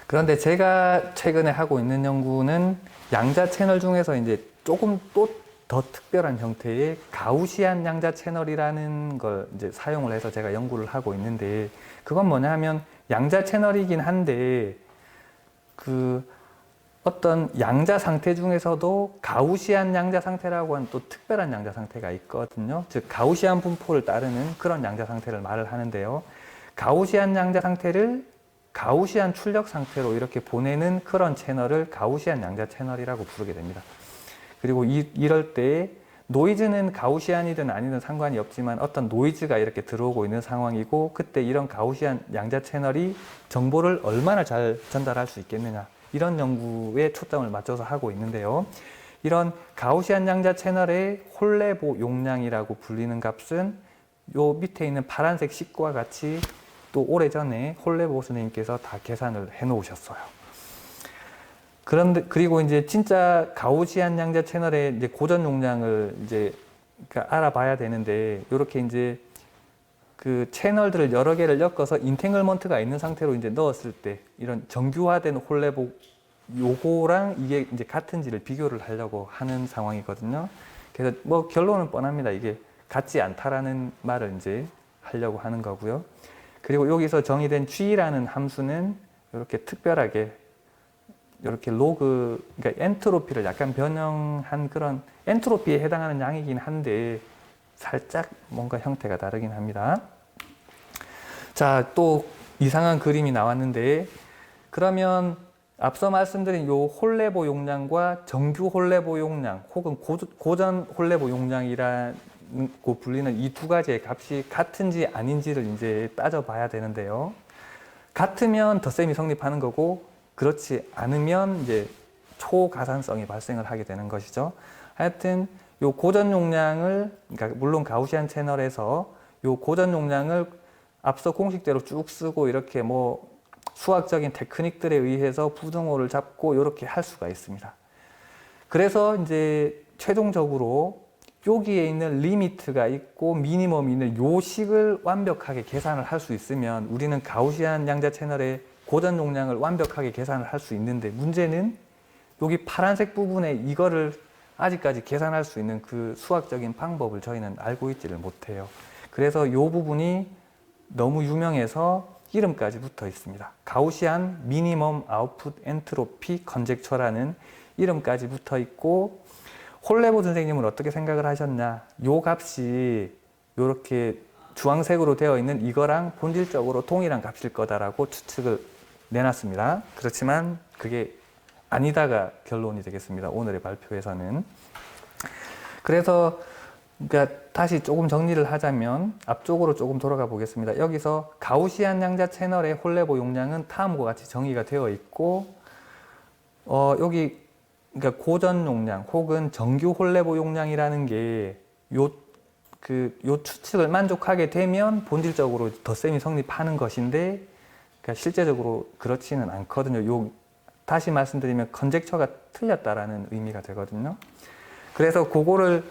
그런데 제가 최근에 하고 있는 연구는 양자 채널 중에서 이제 조금 또 더 특별한 형태의 가우시안 양자 채널이라는 걸 이제 사용을 해서 제가 연구를 하고 있는데 그건 뭐냐 하면 양자 채널이긴 한데 어떤 양자 상태 중에서도 가우시안 양자 상태라고 하는 또 특별한 양자 상태가 있거든요. 즉 가우시안 분포를 따르는 그런 양자 상태를 말을 하는데요. 가우시안 양자 상태를 가우시안 출력 상태로 이렇게 보내는 그런 채널을 가우시안 양자 채널이라고 부르게 됩니다. 그리고 이럴 때 노이즈는 가우시안이든 아니든 상관이 없지만 어떤 노이즈가 이렇게 들어오고 있는 상황이고 그때 이런 가우시안 양자 채널이 정보를 얼마나 잘 전달할 수 있겠느냐 이런 연구에 초점을 맞춰서 하고 있는데요. 이런 가우시안 양자 채널의 홀레보 용량이라고 불리는 값은 요 밑에 있는 파란색 식과 같이 또 오래전에 홀레보 선생님께서 다 계산을 해 놓으셨어요. 그리고 이제 진짜 가우시안 양자 채널의 이제 고전 용량을 이제 알아봐야 되는데, 이렇게 이제 그 채널들을 여러 개를 엮어서 인탱글먼트가 있는 상태로 이제 넣었을 때 이런 정규화된 홀레보 요거랑 이게 이제 같은지를 비교를 하려고 하는 상황이거든요. 그래서 뭐 결론은 뻔합니다. 이게 같지 않다라는 말을 이제 하려고 하는 거고요. 그리고 여기서 정의된 G라는 함수는 이렇게 특별하게 이렇게 로그, 그러니까 엔트로피를 약간 변형한 그런 엔트로피에 해당하는 양이긴 한데 살짝 뭔가 형태가 다르긴 합니다. 자, 또 이상한 그림이 나왔는데 그러면 앞서 말씀드린 요 홀레보 용량과 정규 홀레보 용량 혹은 고전 홀레보 용량이라고 불리는 이 두 가지의 값이 같은지 아닌지를 이제 따져봐야 되는데요. 같으면 덧셈이 성립하는 거고 그렇지 않으면 이제 초가산성이 발생을 하게 되는 것이죠. 하여튼 요 고전 용량을, 그러니까 물론 가우시안 채널에서 요 고전 용량을 앞서 공식대로 쭉 쓰고 이렇게 뭐 수학적인 테크닉들에 의해서 부등호를 잡고 이렇게 할 수가 있습니다. 그래서 이제 최종적으로 여기에 있는 리미트가 있고 미니멈이 있는 요 식을 완벽하게 계산을 할 수 있으면 우리는 가우시안 양자 채널의 고전 용량을 완벽하게 계산을 할 수 있는데 문제는 여기 파란색 부분에 이거를 아직까지 계산할 수 있는 그 수학적인 방법을 저희는 알고 있지를 못해요. 그래서 이 부분이 너무 유명해서 이름까지 붙어 있습니다. 가우시안 미니멈 아웃풋 엔트로피 컨젝처라는 이름까지 붙어 있고 홀레보 선생님은 어떻게 생각을 하셨냐? 요 값이 이렇게 주황색으로 되어 있는 이거랑 본질적으로 동일한 값일 거다라고 추측을 내놨습니다. 그렇지만 그게 아니다가 결론이 되겠습니다. 오늘의 발표에서는. 그래서 그러니까 다시 조금 정리를 하자면 앞쪽으로 조금 돌아가 보겠습니다. 여기서 가우시안 양자 채널의 홀레보 용량은 다음과 같이 정의가 되어 있고 여기 그러니까 고전 용량 혹은 정규 홀레보 용량이라는 게 요 추측을 만족하게 되면 본질적으로 덧셈이 성립하는 것인데 그러니까 실제적으로 그렇지는 않거든요. 다시 말씀드리면 컨젝처가 틀렸다라는 의미가 되거든요. 그래서 그거를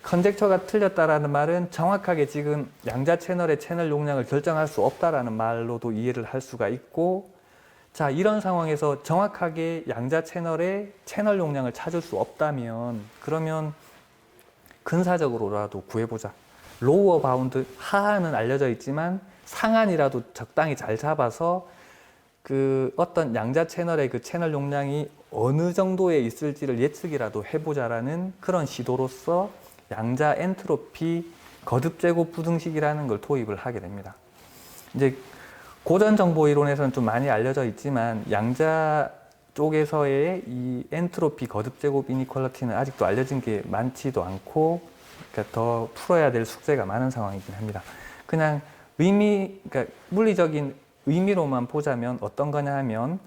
컨젝처가 틀렸다라는 말은 정확하게 지금 양자 채널의 채널 용량을 결정할 수 없다라는 말로도 이해를 할 수가 있고, 자, 이런 상황에서 정확하게 양자 채널의 채널 용량을 찾을 수 없다면 그러면 근사적으로라도 구해보자. 로우어 바운드, 하한은 알려져 있지만 상한이라도 적당히 잘 잡아서 그 어떤 양자 채널의 그 채널 용량이 어느 정도에 있을지를 예측이라도 해보자라는 그런 시도로서 양자 엔트로피 거듭 제곱 부등식이라는 걸 도입을 하게 됩니다. 이제 고전 정보 이론에서는 좀 많이 알려져 있지만 양자 쪽에서의 이 엔트로피 거듭 제곱 이니퀄리티는 아직도 알려진 게 많지도 않고, 그러니까 더 풀어야 될 숙제가 많은 상황이긴 합니다. 그냥 그러니까 물리적인 의미로만 보자면 어떤 거냐 하면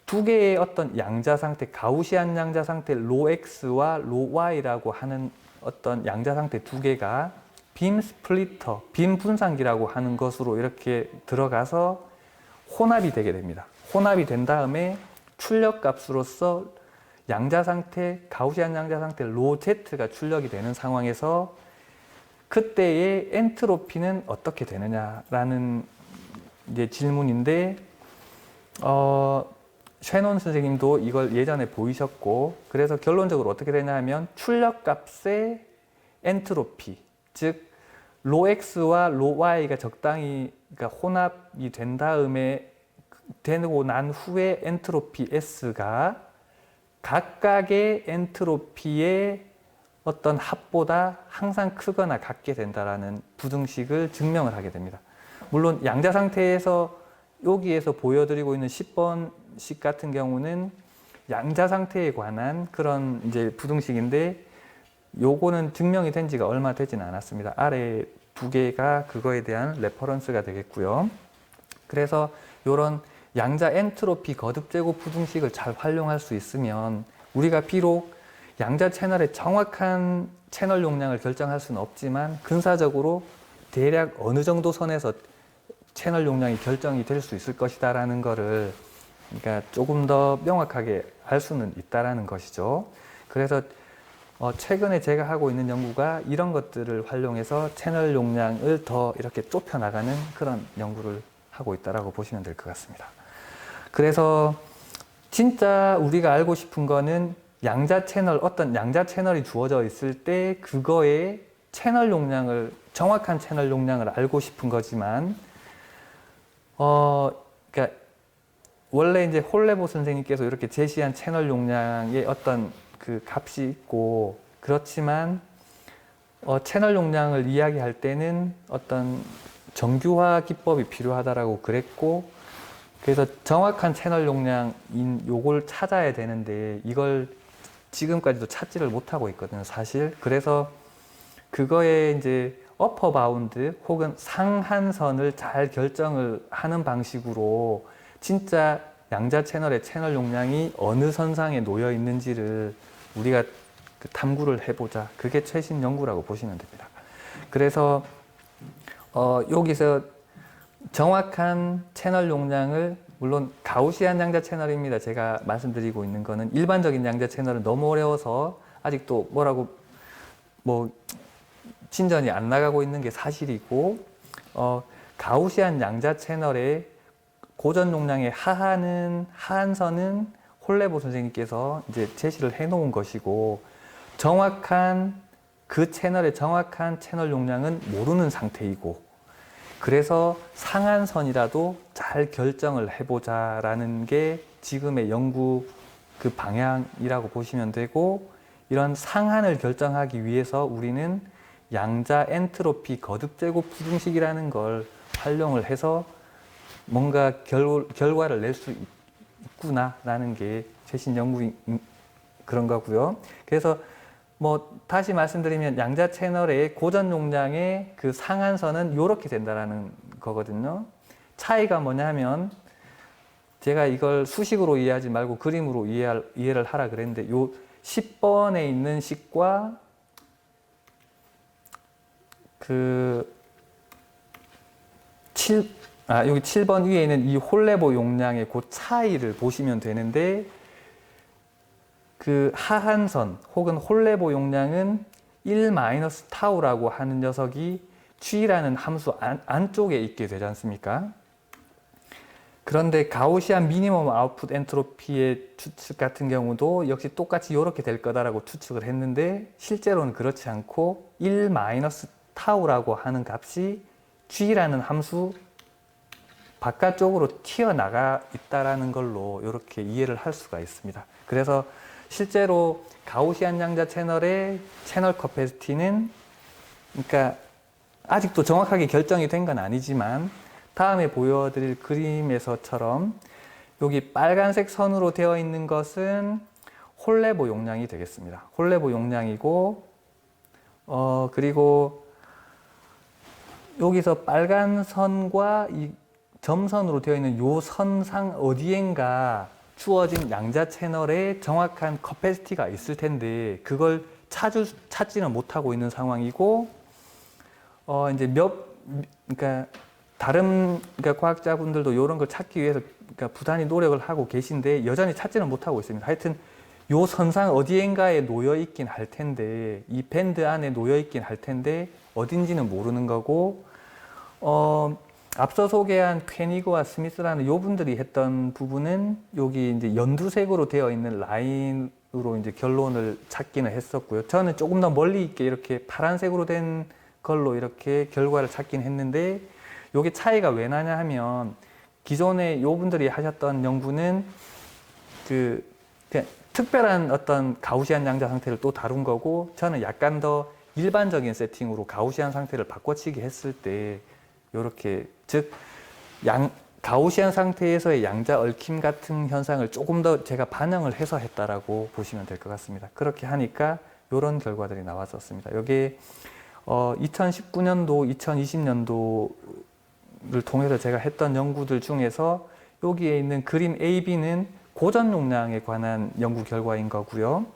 두 개의 어떤 양자 상태, 가우시안 양자 상태 로 X와 로 Y라고 하는 어떤 양자 상태 두 개가 빔 스플리터, 빔 분산기라고 하는 것으로 이렇게 들어가서 혼합이 되게 됩니다. 혼합이 된 다음에 출력 값으로서 양자 상태, 가우시안 양자 상태 로 Z가 출력이 되는 상황에서 그때의 엔트로피는 어떻게 되느냐라는 이제 질문인데, 쉐논 선생님도 이걸 예전에 보이셨고, 그래서 결론적으로 어떻게 되냐 하면 출력 값의 엔트로피, 즉 로 X와 로 Y가 적당히 그러니까 혼합이 된 다음에 되고 난 후에 엔트로피 S가 각각의 엔트로피의 어떤 합보다 항상 크거나 같게 된다라는 부등식을 증명을 하게 됩니다. 물론 양자 상태에서 여기에서 보여드리고 있는 10번식 같은 경우는 양자 상태에 관한 그런 이제 부등식인데 요거는 증명이 된 지가 얼마 되지는 않았습니다. 아래 두 개가 그거에 대한 레퍼런스가 되겠고요. 그래서 요런 양자 엔트로피 거듭 제곱 부등식을 잘 활용할 수 있으면 우리가 비록 양자 채널의 정확한 채널 용량을 결정할 수는 없지만 근사적으로 대략 어느 정도 선에서 채널 용량이 결정이 될 수 있을 것이다 라는 거를 그러니까 조금 더 명확하게 알 수는 있다라는 것이죠. 그래서 최근에 제가 하고 있는 연구가 이런 것들을 활용해서 채널 용량을 더 이렇게 좁혀 나가는 그런 연구를 하고 있다라고 보시면 될 것 같습니다. 그래서 진짜 우리가 알고 싶은 거는 양자 채널, 어떤 양자 채널이 주어져 있을 때 그거의 채널 용량을, 정확한 채널 용량을 알고 싶은 거지만, 그러니까 원래 이제 홀레보 선생님께서 이렇게 제시한 채널 용량의 어떤 그 값이 있고, 그렇지만 채널 용량을 이야기할 때는 어떤 정규화 기법이 필요하다라고 그랬고, 그래서 정확한 채널 용량인 요걸 찾아야 되는데 이걸 지금까지도 찾지를 못하고 있거든요, 사실. 그래서 그거에 이제 어퍼 바운드 혹은 상한선을 잘 결정을 하는 방식으로 진짜 양자 채널의 채널 용량이 어느 선상에 놓여 있는지를 우리가 탐구를 해보자. 그게 최신 연구라고 보시면 됩니다. 그래서 여기서 정확한 채널 용량을, 물론 가우시안 양자 채널입니다. 제가 말씀드리고 있는 거는 일반적인 양자 채널은 너무 어려워서 아직도 진전이 안 나가고 있는 게 사실이고, 가우시안 양자 채널의 고전 용량의 하한선은 홀레보 선생님께서 이제 제시를 해 놓은 것이고, 그 채널의 정확한 채널 용량은 모르는 상태이고, 그래서 상한선이라도 잘 결정을 해보자라는 게 지금의 연구 그 방향이라고 보시면 되고, 이런 상한을 결정하기 위해서 우리는 양자 엔트로피 거듭 제곱 부등식이라는 걸 활용을 해서 뭔가 결과를 낼 수 있구나라는 게 최신 연구인 그런 거고요. 그래서 다시 말씀드리면 양자 채널의 고전 용량의 그 상한선은 이렇게 된다라는 거거든요. 차이가 뭐냐면, 제가 이걸 수식으로 이해하지 말고 그림으로 이해를 하라 그랬는데, 요 10번에 있는 식과 여기 7번 위에 있는 이 홀레보 용량의 그 차이를 보시면 되는데, 그 하한선 혹은 홀레보 용량은 1-타우라고 하는 녀석이 G라는 함수 안쪽에 있게 되지 않습니까? 그런데 가우시안 미니멈 아웃풋 엔트로피의 추측 같은 경우도 역시 똑같이 이렇게 될 거다라고 추측을 했는데, 실제로는 그렇지 않고 1-타우라고 하는 값이 G라는 함수 바깥쪽으로 튀어나가 있다라는 걸로 이렇게 이해를 할 수가 있습니다. 그래서 실제로 가우시안 양자 채널의 채널 커패시티는, 그러니까 아직도 정확하게 결정이 된 건 아니지만, 다음에 보여드릴 그림에서처럼 여기 빨간색 선으로 되어 있는 것은 홀레보 용량이 되겠습니다. 홀레보 용량이고, 그리고 여기서 빨간 선과 이 점선으로 되어 있는 요 선상 어디엔가 주어진 양자 채널에 정확한 커패시티가 있을 텐데, 그걸 찾지는 못하고 있는 상황이고, 이제 그러니까 다른 과학자분들도 이런 걸 찾기 위해서 부단히 노력을 하고 계신데 여전히 찾지는 못하고 있습니다. 하여튼 요 선상 어디엔가에 놓여 있긴 할 텐데, 이 밴드 안에 놓여 있긴 할 텐데 어딘지는 모르는 거고, 앞서 소개한 퀘니그와 스미스라는 요 분들이 했던 부분은 여기 이제 연두색으로 되어 있는 라인으로 이제 결론을 찾기는 했었고요. 저는 조금 더 멀리 있게 이렇게 파란색으로 된 걸로 이렇게 결과를 찾긴 했는데, 요게 차이가 왜 나냐 하면, 기존에 요 분들이 하셨던 연구는 그냥 특별한 어떤 가우시안 양자 상태를 또 다룬 거고, 저는 약간 더 일반적인 세팅으로 가우시안 상태를 바꿔치기 했을 때 요렇게, 즉 가우시안 상태에서의 양자 얽힘 같은 현상을 조금 더 제가 반영을 해서 했다라고 보시면 될 것 같습니다. 그렇게 하니까 이런 결과들이 나왔었습니다. 여기에 2019년도, 2020년도를 통해서 제가 했던 연구들 중에서 여기에 있는 그림 AB는 고전 용량에 관한 연구 결과인 거고요.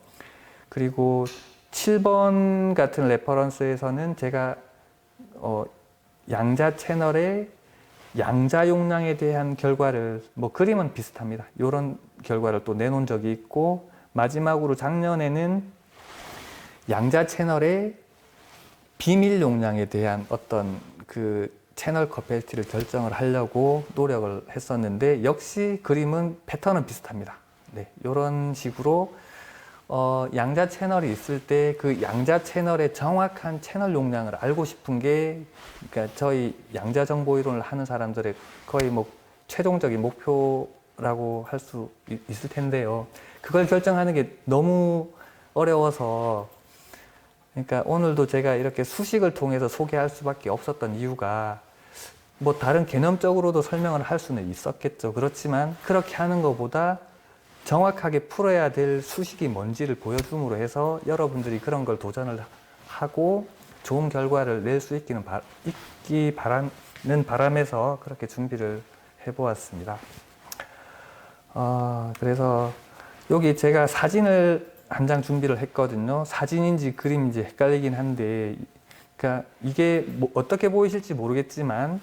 그리고 7번 같은 레퍼런스에서는 제가 양자 채널의 양자 용량에 대한 결과를, 그림은 비슷합니다. 이런 결과를 또 내놓은 적이 있고, 마지막으로 작년에는 양자 채널의 비밀 용량에 대한 어떤 그 채널 커패시티를 결정을 하려고 노력을 했었는데, 역시 그림은 패턴은 비슷합니다. 네, 이런 식으로 양자 채널이 있을 때 그 양자 채널의 정확한 채널 용량을 알고 싶은 게, 그러니까 저희 양자 정보 이론을 하는 사람들의 거의 최종적인 목표 라고 할 수 있을 텐데요. 그걸 결정하는 게 너무 어려워서, 그러니까 오늘도 제가 이렇게 수식을 통해서 소개할 수밖에 없었던 이유가, 뭐 다른 개념적으로도 설명을 할 수는 있었겠죠. 그렇지만 그렇게 하는 것보다 정확하게 풀어야 될 수식이 뭔지를 보여줌으로 해서 여러분들이 그런 걸 도전을 하고 좋은 결과를 낼 수 있기 바라는 바람에서 그렇게 준비를 해보았습니다. 그래서 여기 제가 사진을 한 장 준비를 했거든요. 사진인지 그림인지 헷갈리긴 한데, 그러니까 이게 뭐 어떻게 보이실지 모르겠지만,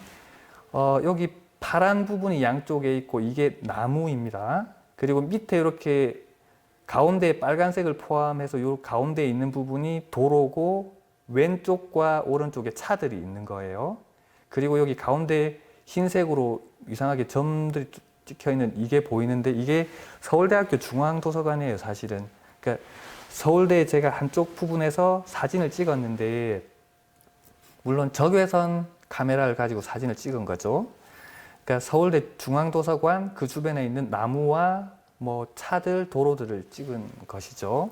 여기 파란 부분이 양쪽에 있고 이게 나무입니다. 그리고 밑에 이렇게 가운데 빨간색을 포함해서 이 가운데에 있는 부분이 도로고 왼쪽과 오른쪽에 차들이 있는 거예요. 그리고 여기 가운데 흰색으로 이상하게 점들이 찍혀 있는 이게 보이는데, 이게 서울대학교 중앙도서관이에요, 사실은. 그러니까 서울대 제가 한쪽 부분에서 사진을 찍었는데, 물론 적외선 카메라를 가지고 사진을 찍은 거죠. 그러니까 서울대 중앙도서관 그 주변에 있는 나무와 뭐 차들, 도로들을 찍은 것이죠.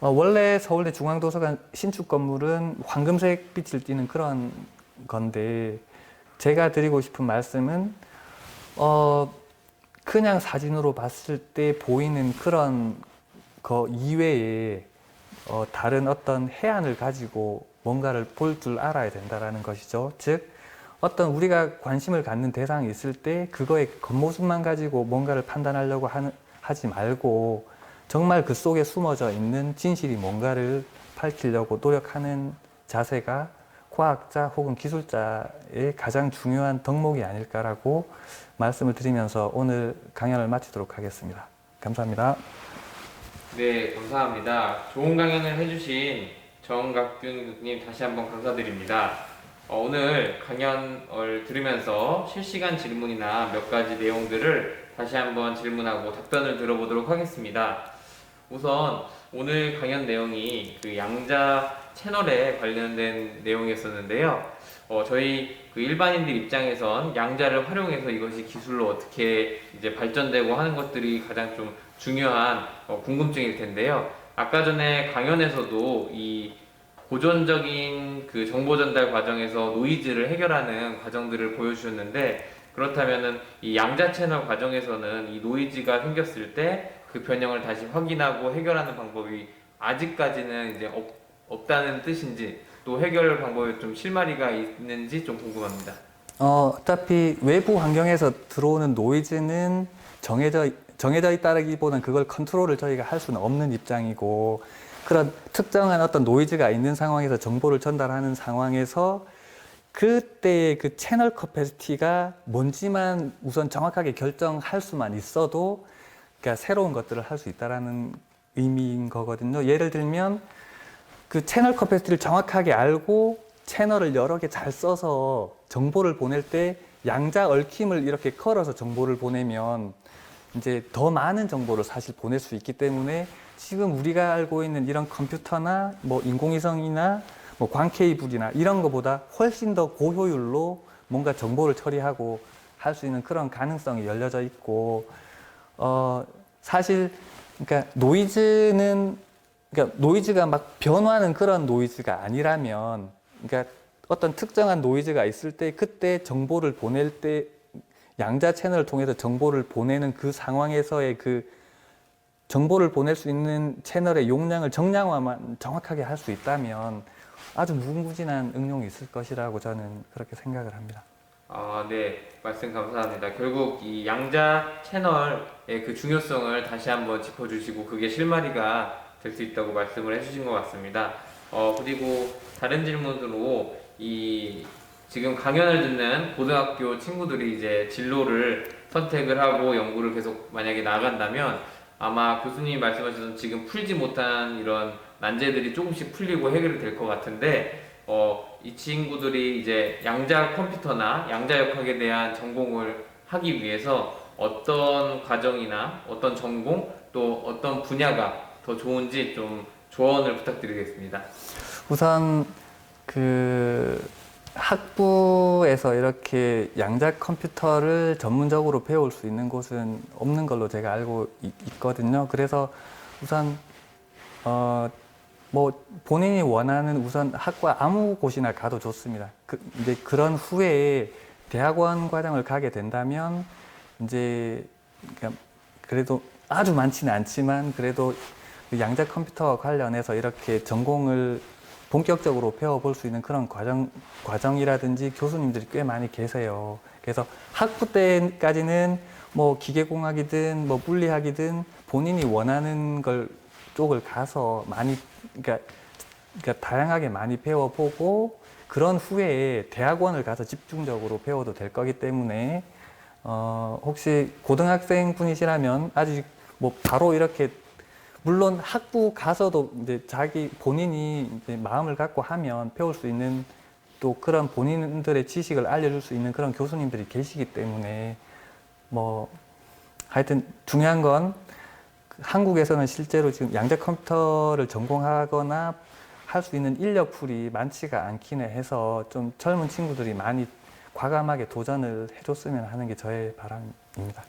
원래 서울대 중앙도서관 신축 건물은 황금색 빛을 띠는 그런 건데, 제가 드리고 싶은 말씀은 그냥 사진으로 봤을 때 보이는 그런 거 이외에 다른 어떤 해안을 가지고 뭔가를 볼 줄 알아야 된다는 것이죠. 즉, 어떤 우리가 관심을 갖는 대상이 있을 때 그거의 겉모습만 가지고 뭔가를 판단하려고 하지 말고, 정말 그 속에 숨어져 있는 진실이 뭔가를 밝히려고 노력하는 자세가 과학자 혹은 기술자의 가장 중요한 덕목이 아닐까라고 말씀을 드리면서 오늘 강연을 마치도록 하겠습니다. 감사합니다. 네, 감사합니다. 좋은 강연을 해주신 정각균 교수님 다시 한번 감사드립니다. 오늘 강연을 들으면서 실시간 질문이나 몇 가지 내용들을 다시 한번 질문하고 답변을 들어보도록 하겠습니다. 우선 오늘 강연 내용이 그 양자 채널에 관련된 내용이었었는데요. 저희 그 일반인들 입장에선 양자를 활용해서 이것이 기술로 어떻게 이제 발전되고 하는 것들이 가장 좀 중요한 궁금증일 텐데요. 아까 전에 강연에서도 이 고전적인 그 정보 전달 과정에서 노이즈를 해결하는 과정들을 보여주셨는데, 그렇다면은 이 양자 채널 과정에서는 이 노이즈가 생겼을 때 그 변형을 다시 확인하고 해결하는 방법이 아직까지는 이제 없다는 뜻인지, 또 해결 방법에 좀 실마리가 있는지 좀 궁금합니다. 어차피 외부 환경에서 들어오는 노이즈는 정해져 있다기보다는 그걸 컨트롤을 저희가 할 수는 없는 입장이고, 그런 특정한 어떤 노이즈가 있는 상황에서 정보를 전달하는 상황에서 그때의 그 채널 커패시티가 뭔지만 우선 정확하게 결정할 수만 있어도, 그러니까 새로운 것들을 할 수 있다라는 의미인 거거든요. 예를 들면 그 채널 커패시티를 정확하게 알고 채널을 여러 개 잘 써서 정보를 보낼 때 양자 얽힘을 이렇게 걸어서 정보를 보내면 이제 더 많은 정보를 사실 보낼 수 있기 때문에, 지금 우리가 알고 있는 이런 컴퓨터나 뭐 인공위성이나 뭐 광 케이블이나 이런 것보다 훨씬 더 고효율로 뭔가 정보를 처리하고 할 수 있는 그런 가능성이 열려져 있고, 사실 그러니까 노이즈가 막 변화하는 그런 노이즈가 아니라면, 그러니까 어떤 특정한 노이즈가 있을 때 그때 정보를 보낼 때 양자 채널을 통해서 정보를 보내는 그 상황에서의 그 정보를 보낼 수 있는 채널의 용량을 정량화만 정확하게 할 수 있다면 아주 무궁무진한 응용이 있을 것이라고 저는 그렇게 생각을 합니다. 네, 말씀 감사합니다. 결국 이 양자 채널의 그 중요성을 다시 한번 짚어주시고 그게 실마리가 될 수 있다고 말씀을 해주신 것 같습니다. 그리고 다른 질문으로 이 지금 강연을 듣는 고등학교 친구들이 이제 진로를 선택을 하고 연구를 계속 만약에 나간다면, 아마 교수님이 말씀하셨던 지금 풀지 못한 이런 난제들이 조금씩 풀리고 해결이 될 것 같은데, 이 친구들이 이제 양자 컴퓨터나 양자 역학에 대한 전공을 하기 위해서 어떤 과정이나 어떤 전공 또 어떤 분야가 더 좋은지 좀 조언을 부탁드리겠습니다. 우선 그 학부에서 이렇게 양자 컴퓨터를 전문적으로 배울 수 있는 곳은 없는 걸로 제가 알고 있거든요. 그래서 우선 뭐 본인이 원하는 우선 학과 아무 곳이나 가도 좋습니다. 이제 그런 후에 대학원 과정을 가게 된다면 이제 그래도 아주 많지는 않지만 그래도 그 양자 컴퓨터와 관련해서 이렇게 전공을 본격적으로 배워볼 수 있는 그런 과정이라든지 교수님들이 꽤 많이 계세요. 그래서 학부 때까지는 뭐 기계공학이든 뭐 물리학이든 본인이 원하는 걸 쪽을 가서 많이 그러니까 다양하게 많이 배워보고 그런 후에 대학원을 가서 집중적으로 배워도 될 거기 때문에 혹시 고등학생 분이시라면 아직 뭐 바로 이렇게 물론 학부 가서도 이제 자기 본인이 이제 마음을 갖고 하면 배울 수 있는 또 그런 본인들의 지식을 알려줄 수 있는 그런 교수님들이 계시기 때문에 뭐 하여튼 중요한 건 한국에서는 실제로 지금 양자 컴퓨터를 전공하거나 할 수 있는 인력풀이 많지가 않기는 해서 좀 젊은 친구들이 많이 과감하게 도전을 해줬으면 하는 게 저의 바람입니다.